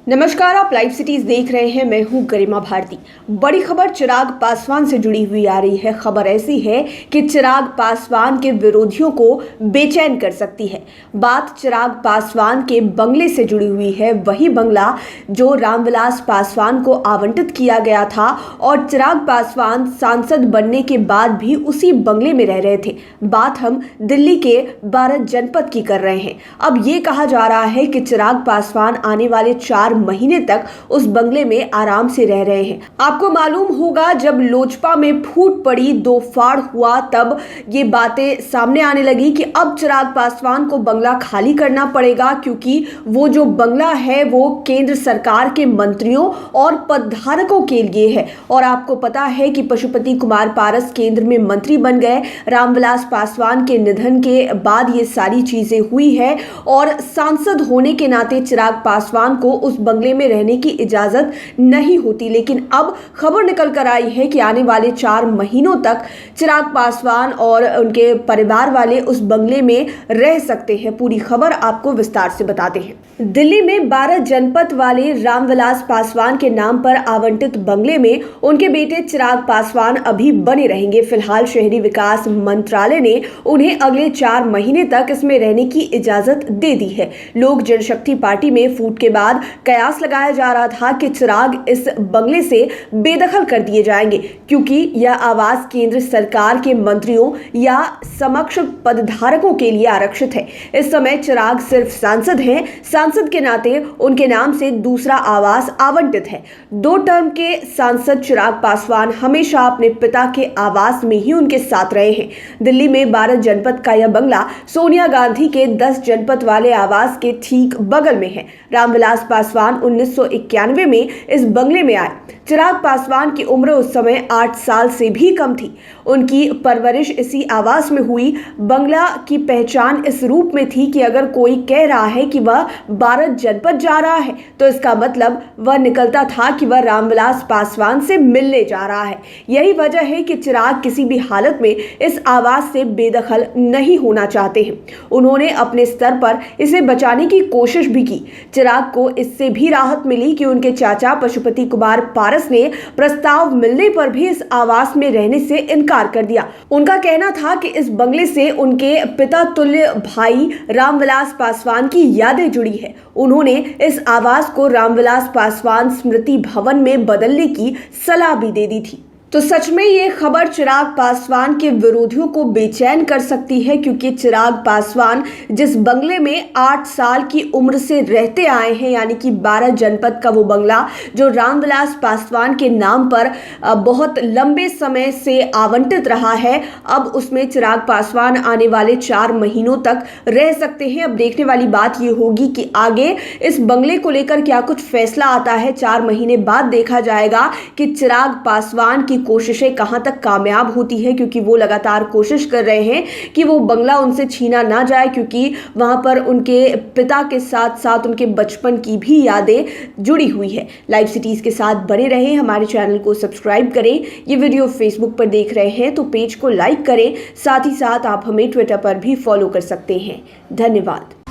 नमस्कार, आप live cities देख रहे हैं। मैं हूं गरिमा भारती। बड़ी खबर चिराग पासवान से जुड़ी हुई आ रही है। खबर ऐसी है कि चिराग पासवान के विरोधियों को बेचैन कर सकती है। बात चिराग पासवान के बंगले से जुड़ी हुई है, वही बंगला जो रामविलास पासवान को आवंटित किया गया था और चिराग पासवान सांसद बनने के बाद भी उसी बंगले में रह रहे थे। बात हम दिल्ली के 12 जनपद की कर रहे हैं। अब ये कहा जा रहा है कि चिराग पासवान आने वाले 4 महीने तक उस बंगले में आराम से रह रहे हैं। आपको मालूम होगा, जब लोजपा में फूट पड़ी, दो फाड़ हुआ, तब ये बातें सामने आने लगी कि अब चिराग पासवान को बंगला खाली करना पड़ेगा, क्योंकि वो जो बंगला है वो केंद्र सरकार के मंत्रियों और पदधारकों के लिए है। और आपको पता है कि पशुपति कुमार पारस केंद्र में मंत्री बन गए। रामविलास पासवान के निधन के बाद ये सारी चीजें हुई है और सांसद होने के नाते चिराग पासवान को उस बंगले में रहने की इजाजत नहीं होती। लेकिन अब खबर निकल कर आई है कि आने वाले 4 महीनों तक चिराग पासवान और उनके परिवार वाले उस बंगले में रह सकते हैं। पूरी खबर आपको विस्तार से बताते हैं। दिल्ली में 12 जनपद वाले रामविलास पासवान के नाम पर आवंटित बंगले में उनके बेटे चिराग पासवान अभी बने रहेंगे। फिलहाल शहरी विकास मंत्रालय ने उन्हें अगले 4 महीने तक इसमें रहने की इजाजत दे दी है। लोक जनशक्ति पार्टी में फूट के बाद कयास लगाया जा रहा था कि चिराग इस बंगले से बेदखल कर दिए जाएंगे, क्योंकि यह आवास केंद्र सरकार के मंत्रियों या समक्ष पदधारकों के लिए आरक्षित है। इस समय चिराग सिर्फ सांसद हैं। सांसद के नाते उनके नाम से दूसरा आवास आवंटित है। 2 टर्म के सांसद चिराग पासवान हमेशा अपने पिता के आवास में ही उनके साथ रहे हैं। दिल्ली में 12 जनपद का यह बंगला सोनिया गांधी के 10 जनपद वाले आवास के ठीक बगल में है। रामविलास पासवान 1991 में इस बंगले में आए। चिराग पासवान की उम्र उस समय 8 साल से भी कम थी। उनकी परवरिश इसी आवास में हुई। बंगला की पहचान इस रूप में थी कि अगर कोई कह रहा है कि वह 12 जनपद जा रहा है, तो इसका मतलब वह निकलता था कि वह रामविलास पासवान से मिलने जा रहा है। यही वजह है कि चिराग किसी भी हालत में इस आवास से बेदखल नहीं होना चाहते हैं। उन्होंने अपने स्तर पर इसे बचाने की कोशिश भी की। चिराग को इससे भी राहत मिली कि उनके चाचा पशुपति कुमार पारस ने प्रस्ताव मिलने पर भी इस आवास में रहने से इनकार कर दिया। उनका कहना था कि इस बंगले से उनके पिता तुल्य भाई रामविलास पासवान की यादें जुड़ी है। उन्होंने इस आवास को रामविलास पासवान स्मृति भवन में बदलने की सलाह भी दे दी थी। तो सच में ये खबर चिराग पासवान के विरोधियों को बेचैन कर सकती है, क्योंकि चिराग पासवान जिस बंगले में 8 साल की उम्र से रहते आए हैं, यानी कि 12 जनपद का वो बंगला जो रामविलास पासवान के नाम पर बहुत लंबे समय से आवंटित रहा है, अब उसमें चिराग पासवान आने वाले 4 महीनों तक रह सकते हैं। अब देखने वाली बात ये होगी कि आगे इस बंगले को लेकर क्या कुछ फैसला आता है। 4 महीने बाद देखा जाएगा कि चिराग पासवान की कोशिशें कहां तक कामयाब होती है, क्योंकि वो लगातार कोशिश कर रहे हैं कि वो बंगला उनसे छीना ना जाए, क्योंकि वहां पर उनके पिता के साथ साथ उनके बचपन की भी यादें जुड़ी हुई है। लाइव सिटीज के साथ बने रहें, हमारे चैनल को सब्सक्राइब करें। ये वीडियो फेसबुक पर देख रहे हैं तो पेज को लाइक करें। साथ ही साथ आप हमें ट्विटर पर भी फॉलो कर सकते हैं। धन्यवाद।